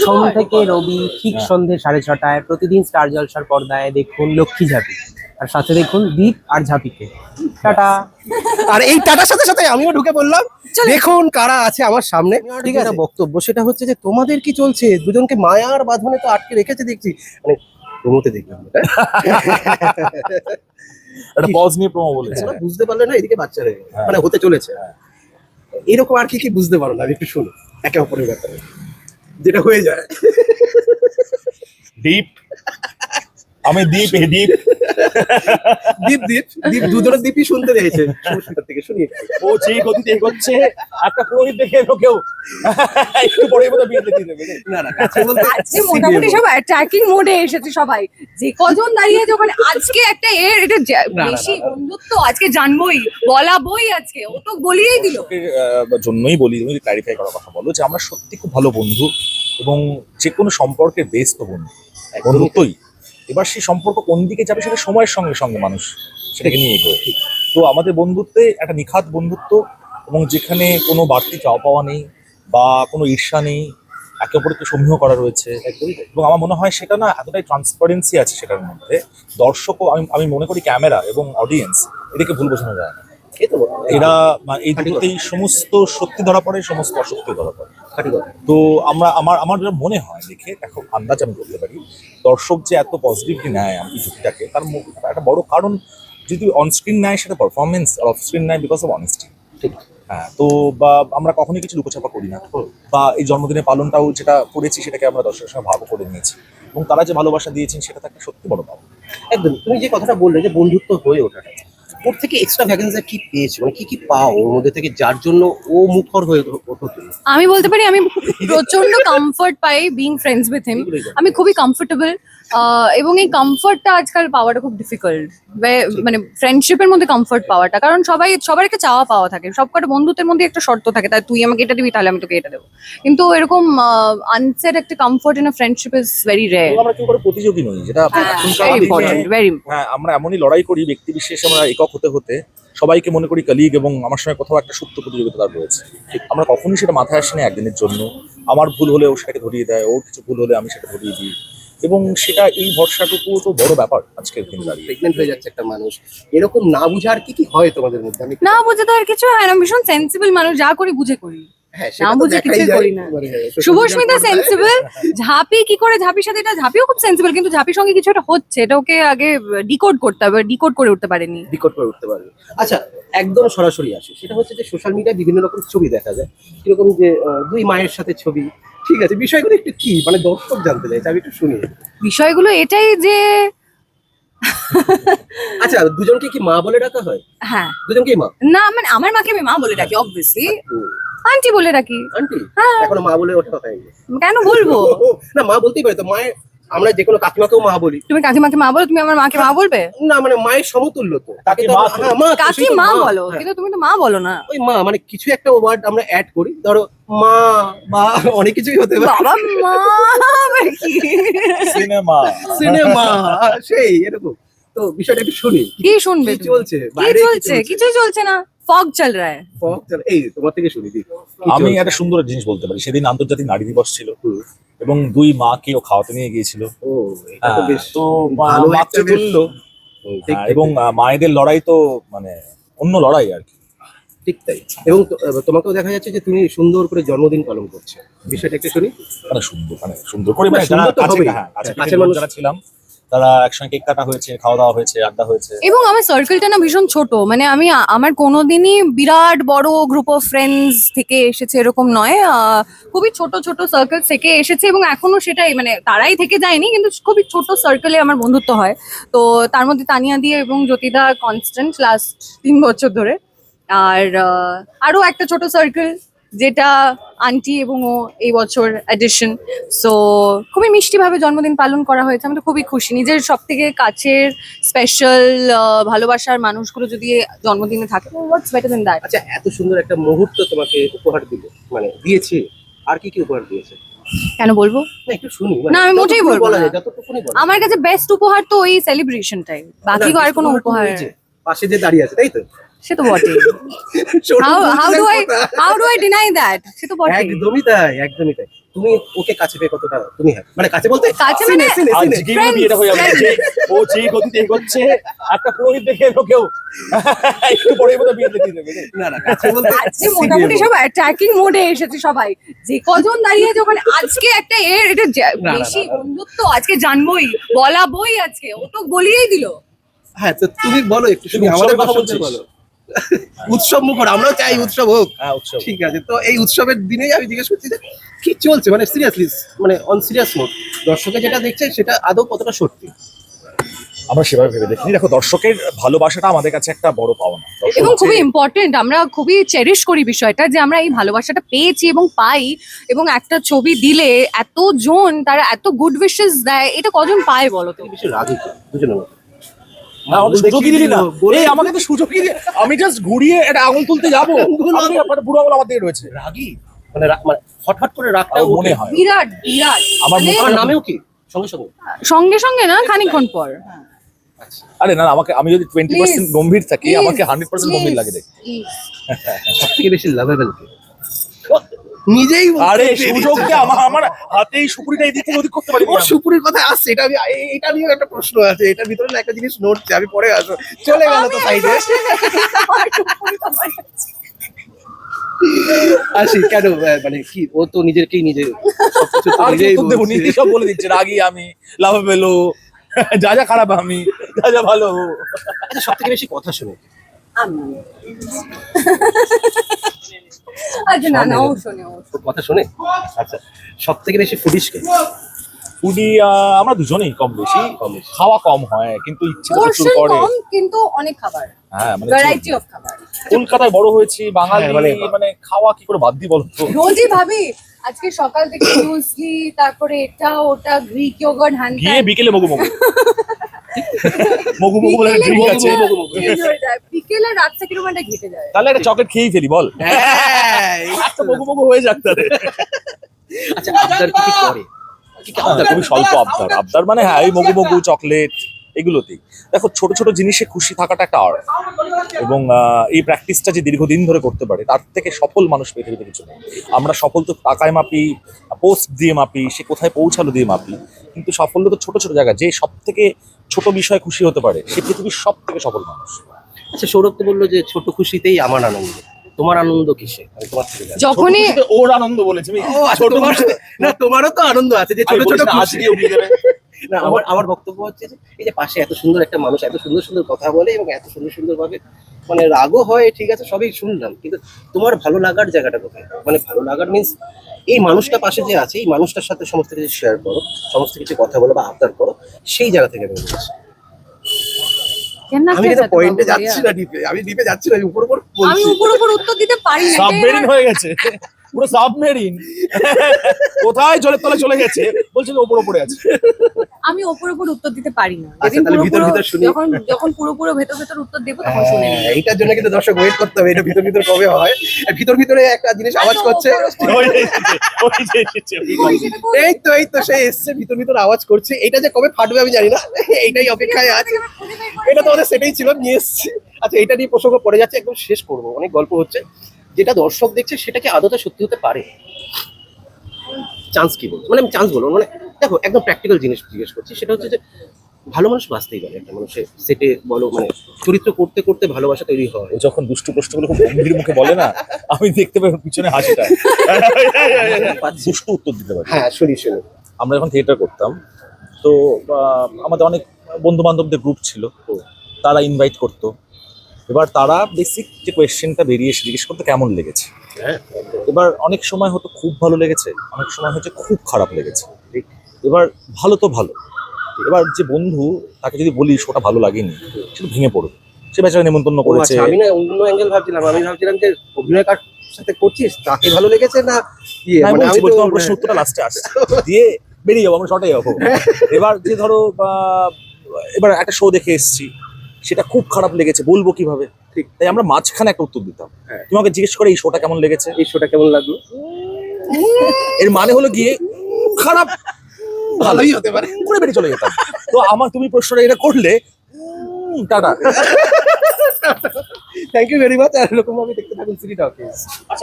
সোম থেকে রবি ঠিক সন্ধ্যে 6:30টায় প্রতিদিন স্টার জলসার পর্দায় দেখুন লক্ষ্মী ঝাঁপি, আর সাথে দেখুন দীপ আর ঝাঁপিকে। টাটা। আর এই টাটার সাথে সাথে আমিও ঢুকে পড়লাম। দেখুন কারা আছে আমার সামনে। ঠিক আছে, বক্তব্য সেটা হচ্ছে যে তোমাদের কি চলছে, দুজনকে মায়ার বাঁধনে তো আটকে রেখেছে দেখছি, মানে প্রমোতে দেখলাম একটা পজ নিয়ে প্রোমো বলেছে। বুঝতে পারলে না এদিকে বাচ্চা হয়ে গেছে, মানে হতে চলেছে। এরকম আর কি কি বুঝতে পারো না, আমি একটু শুনো একে অপরের ব্যাপারে যেটা হয়ে যায়। দীপ, আমি দীপ, হে দীপ। দীপ দীপ দীপ দুজনের দীপই শুনতে দিয়েছে শুরুটার থেকে শুনি। ও সেই গতিতে এগোচ্ছে, একটা পুরোহিত দেখে এলো কেউ একটু পরে বোধহয় বিয়ে দিয়ে দেবে। না না, কাছে বলতে আজকে মোটামুটি সব অ্যাটাকিং মোডে এসেছে সবাই, যে কজন দাঁড়িয়ে আছে ওখানে। আজকে একটা এটা বেশি বন্ধুত্ব আজকে জানবই, বলাবই আজকে, ও তো বলিয়েই দিল। জন্যই বলি, তুমি ক্লারিফাই করার কথা বলো যে আমরা সত্যি খুব ভালো বন্ধু, এবং যে কোনো সম্পর্কের বেস তো বন্ধুত্বই। এবার সেই সম্পর্ক কোন দিকে যাবে সেটা সময়ের সঙ্গে সঙ্গে মানুষ সেটাকে নিয়ে এগোয়। তো আমাদের বন্ধুত্বে একটা নিখাত বন্ধুত্ব, এবং যেখানে কোনো বাড়তি চাওয়া পাওয়া নেই বা কোনো ঈর্ষা নেই, একে অপরকে সমীহ করা রয়েছে। এবং আমার মনে হয় সেটা না এতটাই ট্রান্সপারেন্সি আছে সেটার মধ্যে, দর্শকও আমি মনে করি ক্যামেরা এবং অডিয়েন্স এদিকে ভুল বোঝানো যায় না। এরা এই দুটোতেই সমস্ত সত্যি ধরা পড়ে, সমস্ত অসত্যি ধরা পড়ে। তো আমার যেটা মনে হয় দেখে এখন আন্দাজ আমি করতে পারি, দর্শক যে এত পজিটিভলি নেয় আমি যুক্তিটাকে, তার একটা বড় কারণ যদি অনস্ক্রিন নেয় সেটা পারফরমেন্স, আর অফ স্ক্রিন নেয় বিকজ অফ অনেস্টি। হ্যাঁ, তো বা আমরা কখনোই কিছু লুকোছাপা করি না, বা এই জন্মদিনের পালনটাও যেটা করেছি সেটাকে আমরা দর্শকের সঙ্গে ভাগও করে নিয়েছি, এবং তারা যে ভালোবাসা দিয়েছেন সেটা একটা সত্যি বড় পাওয়া। একদম তুমি যে কথাটা বললে যে বন্ধুত্ব হয়ে ওঠাটা, ওর থেকে এক্সট্রা ভ্যাকেন্সি কি পেয়েছো, মানে কি কি পাও ওর মধ্যে থেকে যার জন্য ও মুখর হয়ে ওঠো তুমি? আমি বলতে পারি আমি প্রচন্ড comfort pi being friends with him. আমি খুবই কমফোর্টেবল, এবং এই কমফর্টটা আজকাল পাওয়াটা খুব ডিফিকাল্ট, মানে ফ্রেন্ডশিপের মধ্যে কমফর্ট পাওয়াটা। কারণ সবার একটা চাওয়া পাওয়া থাকে, সবকটা বন্ধুত্বের মধ্যে একটা শর্ত থাকে, তাই তুই আমাকে এটা দিবি তাহলে আমি তোকে এটা দেবো। কিন্তু এরকম আনসেট একটা comfort in a friendship is very rare. আমরা কেউ করে প্রতিযোগী নই, যেটা ভেরি ইম্পর্টেন্ট, ভেরি ইম্পর্টেন্ট। হ্যাঁ, আমরা এমনই লড়াই করি ব্যক্তি বিশেষে, আমরা একক হতে হতে সবাইকে মনে করি কলিগ, এবং আমার সঙ্গে কোথাও একটা সুপ্ত প্রতিযোগিতা তার রয়েছে। আমরা কখনোই সেটা মাথায় আসে না একদিনের জন্য। আমার ভুল হলে ও সেটাকে ধরিয়ে দেয়, ওর কিছু ভুল হলে আমি সেটা ধরিয়ে দিই, এবং সেটা এই ভরসাটুকু তো বড় ব্যাপার আজকের দিন দাঁড়িয়ে। প্রেগনেন্ট হয়ে যাচ্ছে একটা মানুষ, এরকম না বুঝার কি কি হয় তোমাদের মধ্যে? আমি না বুঝে তো আর কিছু হয় না, ভীষণ সেন্সিবল মানুষ, যা করি বুঝে করি, হ্যাঁ, না বুঝে কিছুই করি না। শুভস্মিতা সেন্সিবল, ঝাঁপি কি করে, ঝাঁপির সাথে এটা, ঝাঁপিও খুব সেন্সিবল, কিন্তু ঝাঁপির সঙ্গে কিছু একটা হচ্ছে, এটা ওকে আগে ডিকোড করতে হবে, ডিকোড করে উঠতে পারেনি। রিকর্ড করে উঠতে পারবে। আচ্ছা, একদম সরাসরি আসে, সেটা হচ্ছে যে সোশ্যাল মিডিয়ায় বিভিন্ন রকম ছবি দেখা যায়, কিরকম যে দুই মায়ের সাথে ছবি। ঠিক আছে, বিষয়গুলো একটু কি, মানে দর্শক জানতে চাইছে, আমি একটু শুনি। বিষয়গুলো এটাই যে আচ্ছা, দুজনকে কি মা বলে ডাকা হয়? হ্যাঁ, দুজনকেই মা? না মানে আমার মাকে আমি মা বলে ডাকি, অবভিয়াসলি আন্টি বলে ডাকি। আন্টি? হ্যাঁ। এখনো মা বলে ওঠা হয়নি? কেন বলবো? না, মা বলতেই পারে তো, মায়ের আমরা যে কোনো কাকিমাকেও মা বলি। তুমি কাকিমাকে মা বলো, তুমি আমার মাকে মা বলবে? না মানে মায়ের সমতুল্য তো, তাকে তো মা। হ্যাঁ, মা তো, কাকি সেই তো মা বলো, হ্যাঁ। কিন্তু তুমি তো মা বলো না। ওই মা মানে কিছু একটা ওয়ার্ড আমরা অ্যাড করি, ধরো মা বা অনেক কিছুই হতে পারে। বাবা মা আবার কি? সিনেমা সিনেমা, সেই এরকম। তো বিষয়টা একটু শুনি, কি শুনবে কি তুমি? চলছে কি বাইরে, চলছে? কিছুই চলছে না, ফগ চল রা হ্যায়। এই তোমার থেকে শুনি দি। আমি একটা সুন্দর জিনিস বলতে পারি, সেদিন আন্তর্জাতিক নারী দিবস ছিল, এবং দুই মাকে ও খাওয়াতে নিয়ে গিয়েছিল। ও, এটা তো বেশ তো ভালো একটা মাতৃ তুল্য, ঠিক, এবং মায়েদের লড়াই তো মানে অন্য লড়াই আর কি। ঠিক তাই। এবং তোমাকেও দেখা যাচ্ছে যে তুমি সুন্দর করে জন্মদিন পালন করছো, বিষয়টা একটু শুনি। মানে সুন্দর করে, মানে সুন্দর যারা তো কাছে, হবেই। হ্যাঁ, কাছের কাছের মানুষ মানুষ। যারা ছিলাম, তারা একসঙ্গে কেক কাটা হয়েছে, খাওয়া দাওয়া হয়েছে, আড্ডা হয়েছে। এবং আমার সার্কেলটা না ভীষণ ছোট, মানে আমার কোনোদিনই বিরাট বড় গ্রুপ অফ ফ্রেন্ডস থেকে এসেছে এরকম নয়, খুবই ছোট ছোট সার্কেল থেকে এসেছে, এবং এখনো সেটাই, মানে তারাই থেকে যায়নি, কিন্তু খুবই ছোট সার্কেলে আমার বন্ধুত্ব হয়। তো তার মধ্যে তানিয়া দিয়ে এবং জ্যোতিদা কনস্ট্যান্ট লাস্ট 3 বছর ধরে, আর আরো একটা ছোট সার্কেল যেটা আন্টি এবং ও এই বছর অ্যাডিশন। সো খুবই মিষ্টিভাবে জন্মদিন পালন করা হয়েছে, আমি তো খুবই খুশি। নিজের সব থেকে কাছের স্পেশাল ভালোবাসার মানুষগুলো যদি জন্মদিনে থাকে, হোয়াটস বেটার দেন দ্যাট। আচ্ছা, এত সুন্দর একটা মুহূর্ত তোমাকে উপহার দিল, মানে দিয়েছে, আর কি কি উপহার দিয়েছে? কেন বলবো? না একটু শুনি, না, আমি মোটেই যতটুকু বলবো বলা না। যায়, যতটুকুনি বলা আমার কাছে বেস্ট উপহার তো ওই সেলিব্রেশনটাই, বাকি আর কোনো উপহার এই যে পাশে যে দাঁড়িয়ে আছে, তাই তো? সে তো বটেই। ছোট হাউ বলছিলেন ডু কথা। I deny that? সে তো বটেই। একদমই তাই, একদমই তাই। তুমি ওকে কাছে পেয়ে কতটা তুমি happy? মানে কাছে বলতে কাছে মানে আজকেই মনে হয় বিয়েটা হয়ে যাবে ও যেই গতিতে এগোচ্ছে একটা পুরোহিত দেখে এলো কেউ একটু পরেই বোধহয় বিয়ে দিয়ে দেবে না না কাছে বলতে আজকে মোটামুটি সব অ্যাটাকিং মোডে এসেছে সবাই, যে কজন দাঁড়িয়ে আছে ওখানে আজকে একটা এটা না, বেশি না। বন্ধুত্ব আজকে জানবই, বলাবই আজকে, ও তো গলিয়েই দিল। হ্যাঁ তো তুমি বলো একটু শুনি, তুমি আমাদের উৎসবের কথা কথা বলতে বলছিস? বলো। উৎসব মুখর, আমরাও চাই উৎসব হোক। হ্যাঁ উৎসব ঠিক আছে, তো এই উৎসবের দিনেই আমি জিজ্ঞেস করছি যে কি চলছে, মানে সিরিয়াসলি, মানে অন সিরিয়াস নোট, দর্শকে যেটা দেখছে সেটা আদৌ কতটা সত্যি? আমরা সেভাবে ভেবে দেখিনি। দেখো দর্শকের ভালোবাসাটা আমাদের কাছে একটা বড় পাওনা। দর্শক এবং খুবই যে- ইম্পর্টেন্ট, আমরা খুবই চেরিশ করি বিষয়টা যে আমরা এই ভালোবাসাটা পেয়েছি এবং পাই, এবং একটা ছবি দিলে এতজন তারা এত গুড উইশেস দেয়, এটা কজন পায় বলো তো? বেশি রাগি তো দুজনের মতো। না, আমাকে সুযোগই দিলি না। এই আমাকে তো সুযোগই দিয়ে, আমি জাস্ট ঘুরিয়ে একটা আঙুল তুলতে যাবো, আমি একটা বুড়ো আঙুল আমার দিকে রয়েছে। রাগি মানে মানে হঠাৎ করে রাগটা আমার মনে হয় বিরাট বিরাট আমার মানে আমার নামেও কি সঙ্গে সঙ্গে সঙ্গে সঙ্গে না, খানিকক্ষণ পর। আরে না আমাকে, আমি যদি 20% Please, গম্ভীর থাকি please, আমাকে 100% গম্ভীর লাগে দেখতে। please. সব থেকে বেশি লাভেবল কে? নিজেই বলতে আরে পেরেছি। সুযোগটা আমার হাতে এই সুপুরিটা এদিক থেকে ওদিক করতে পারি ও সুপুরির কথা আসছে, এটা আমি এটা নিয়েও একটা প্রশ্ন আছে, এটার ভিতরে না একটা জিনিস নড়ছে, আমি পরে আসবো, চলে গেল তো সাইডে। আসি কেন মানে কি, ও তো নিজেরকেই নিজে সবকিছু তো আর কি নিজেই উত্তর দেবো, বলছে। নীতি সব বলে দিচ্ছে, রাগী আমি, লাভ পেলো, যা যা খারাপ আমি, যা যা ভালো। আচ্ছা সব থেকে বেশি কথা শুনে আচ্ছা না না, ও শোনে, ও শোনে। ও কথা শুনে? আচ্ছা সব থেকে বেশি ফুডিশ কে? ফুডি আমরা দুজনেই কম বেশি, খাওয়া কম হয় কিন্তু ইচ্ছে তো প্রচুর Portion করে। কম কিন্তু অনেক খাবার, হ্যাঁ মানে ভ্যারাইটি অফ খাবার। কলকাতায় বড় হয়েছি, বাঙালি হ্যাঁ, মানে খাওয়া কি করে বাদ দিই বলো তো? রোজই ভাবি আজকে সকাল থেকে মুসলি, তারপরে এটা ওটা, গ্রিক ইয়োগার্ট, হ্যান গিয়ে বিকেলে মগু মগু মগু মগু বলে ড্রিঙ্ক আছে, বিকেলে রাতটা কিরকম একটা ঘেটে যায়। তাহলে একটা চকলেট খেয়েই ফেলি বল, হ্যাঁ, একটা মগু মগু হয়ে যাক তাহলে। আচ্ছা আবদার কি কি করে? কি কি আবদার খুবই স্বল্প আবদার, আবদার মানে হ্যাঁ এই মগু মগু চকলেট এগুলোতেই। দেখো ছোট ছোট জিনিসে খুশি থাকাটা একটা আর্ট, এবং এই প্র্যাকটিসটা যে দীর্ঘদিন ধরে করতে পারে তার থেকে সফল মানুষ পৃথিবীতে কিছু নেই। আমরা সফল তো টাকায় মাপি, পোস্ট দিয়ে মাপি, সে কোথায় পৌঁছালো দিয়ে মাপি, কিন্তু সাফল্য তো ছোট ছোট জায়গা, যে সব থেকে ছোট বিষয়ে খুশি হতে পারে সে পৃথিবীর সব থেকে সফল মানুষ। আচ্ছা সৌরভ তো বললো যে ছোট খুশিতেই আমার আনন্দ, তোমার আনন্দ কিসে? আমি তোমার থেকে জানি। যখনই ছোট খুশিতে ওর আনন্দ বলেছে, আমি ও আচ্ছা, ছোট তোমার না তোমারও তো আনন্দ আছে যে ছোট আমি ছোট বলছি না, খুশি। আজকে উঠিয়ে দেবে। না আমার বক্তব্য হচ্ছে যে এই যে পাশে এত সুন্দর একটা মানুষ এত সুন্দর সুন্দর কথা বলে এবং এত সুন্দর সুন্দর ভাবে মানে রাগও হয়, ঠিক আছে সবই শুনলাম, কিন্তু তোমার ভালো লাগার জায়গাটা কোথায়? মানে ভালো লাগার মিন্স এই মানুষটা পাশে যে আছে, এই মানুষটার সাথে সমস্ত কিছু শেয়ার করো, সমস্ত কিছু কথা বলো বা আবদার করো, সেই জায়গা থেকে আমি বলছি। কেন না আমি খেয়ে কিন্তু যেতে পয়েন্টে পারবো যাচ্ছি ভাইয়া? না ডিপে, আমি ডিপে যাচ্ছি না, আমি উপর উপর আমি বলছি। উপর উপর উত্তর দিতে পারি না, এটাই সাবমেরিন আমার- হয়ে গেছে, পুরো সাবমেরিন, কোথায় জলের তলায় চলে গেছে, বলছে ওপর ওপরে আছে। আমি ওপর উপর উত্তর দিতে পারি না। আচ্ছা, যেদিন তাহলে পুরো ভিতর পুরো ভিতর শুনি। যখন যখন পুরো পুরো ভেতর ভেতর উত্তর দেবো তখন শুনে নিই। হ্যাঁ, এইটার জন্য কিন্তু দর্শক ওয়েট করতে হবে, এটা ভিতর ভিতর কবে হয়, ভিতর ভিতরে একটা জিনিস আওয়াজ করছে। ওই যে এসেছে, ওই যে এসেছে, ওই ওই যে। সেটা করে- এই তো সে এসছে, ভিতর ভিতর আওয়াজ করছে, এটা যে কবে ফাটবে আমি জানি না, এইটাই অপেক্ষায় আছে। এটা তো আমাদের সেটাই ছিল, নিয়ে এসছি। আচ্ছা এটা নিয়ে প্রসঙ্গ পড়ে যাচ্ছে, একদম শেষ করবো, অনেক গল্প হচ্ছে, যেটা দর্শক দেখছে সেটা কি আদতে সত্যি হতে পারে? চান্স কি বলবো, মানে আমি চান্স বলবো, মানে দেখো একদম প্র্যাকটিক্যাল জিনিস জিজ্ঞেস করছি, সেটা হচ্ছে যে ভালো মানুষ বাঁচতেই পারে, একটা মানুষের সেটে বলো মানে চরিত্র করতে করতে ভালোবাসা তৈরি হয়। ও যখন দুষ্টু প্রশ্নগুলো খুব গম্ভীর মুখে বলে না, আমি দেখতে পাই ওর পিছনে হাসিটা, দুষ্টু উত্তর দিতে পারি। হ্যাঁ শুনি। আমরা যখন থিয়েটার করতাম তো আমাদের অনেক বন্ধু বান্ধবদের গ্রুপ ছিল, তো তারা ইনভাইট করতো, এবার তারা বেসিক যে কোয়েশ্চেনটা বেরিয়ে এসে জিজ্ঞেস করতো কেমন লেগেছে। হ্যাঁ এবার অনেক সময় হয়তো খুব ভালো লেগেছে, অনেক সময় হচ্ছে খুব খারাপ লেগেছে। এবার ভালো তো ভালো, এবার যে বন্ধু তাকে যদি বলি ওটা ভালো লাগেনি, সেটা ভেঙে পড়বে, সে বেচারা নেমন্তন্ন ও করেছে। আচ্ছা, আমি না অন্য অ্যাঙ্গেল ভাবছিলাম, আমি ভাবছিলাম যে অভিনয় কার সাথে করছিস তাকে ভালো লেগেছে না ইয়ে, না, মানে আমি তো তোমার প্রশ্ন উত্তরটা লাস্টে আসছে, দিয়ে বেরিয়ে যাবো, আমরা শর্টে যাবো। এবার যে ধরো এবার একটা শো দেখে এসেছি, সেটা খুব খারাপ লেগেছে, বলবো কিভাবে? ঠিক, তাই আমরা মাঝখানে একটা উত্তর দিতাম। হ্যাঁ। তোমাকে জিজ্ঞেস করে এই শোটা কেমন লেগেছে, এই শোটা কেমন লাগলো, এর মানে হলো গিয়ে খারাপ ভালোই হতে পারে। করে বেরিয়ে চলে যেতাম। তো আমার তুমি প্রশ্নটা এটা করলে টাটা। থ্যাংক ইউ ভেরি মাচ, আর এরকম ভাবে দেখতে থাকুন সিটি টকিজ। আচ্ছা